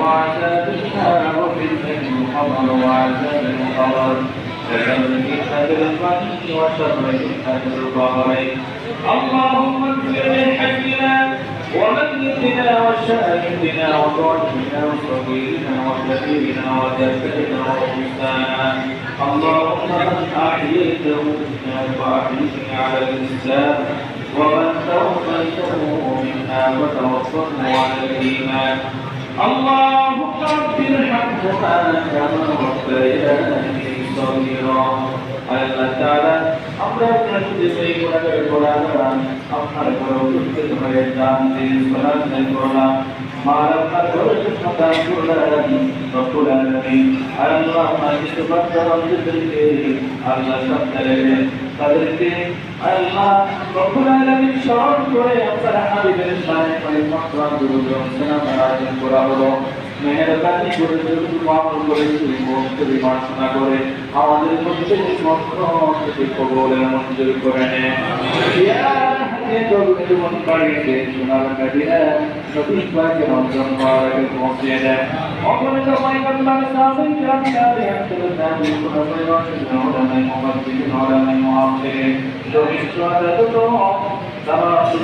وعذاب النار وفتنة القبر وعذاب القبر وشر فتنة المني وشر فتنة القبرين اللهم اغفر لحينا وميتنا وشاهدنا وضعفنا وصغيرنا وكبيرنا وذكرنا وانثانا اللهم من احييته منا فاحيه على الاسلام ومن توفيته منا فتوفه على الايمان اللهم رب ارحمهما كما ربياني صغيرا আল্লাহ তাআলা আমরা আপনাদের এই গুনাহের গোলাম আপনার পরবর্তীতে হয়ে দান দিন সালাত করলাম মারাত্মক করেছে সদা করলাম রব্বুল আলামিন আল্লাহ আমাদের বান্দাদেরকে আল্লাহ সত্তরে তাদেরকে আল্লাহ রব্বুল আলামিন স্মরণ করে আপনার হাবিবের শানে পরিমাণ দুরূদ সালাম আলাইহি করা হলো মেহেরবানি করে যদি মাফ করে তুমি মুক্তি বাসনা করে আমাদের মধ্যে সমস্ত কবুলের মঞ্জুর করে নে ইয়া হাতে কবুল মন পাড়িয়ে সোনার কাদিনা নবী পাকের রমজান মুবারকে পৌঁছে দেয় অপরে সবাই আল্লাহ সাহাবায়ে کرام সাথে আন্তরিক দাবি করে নওরানাই মুবারক নওরানাই মুআফির তো ইসলাম তো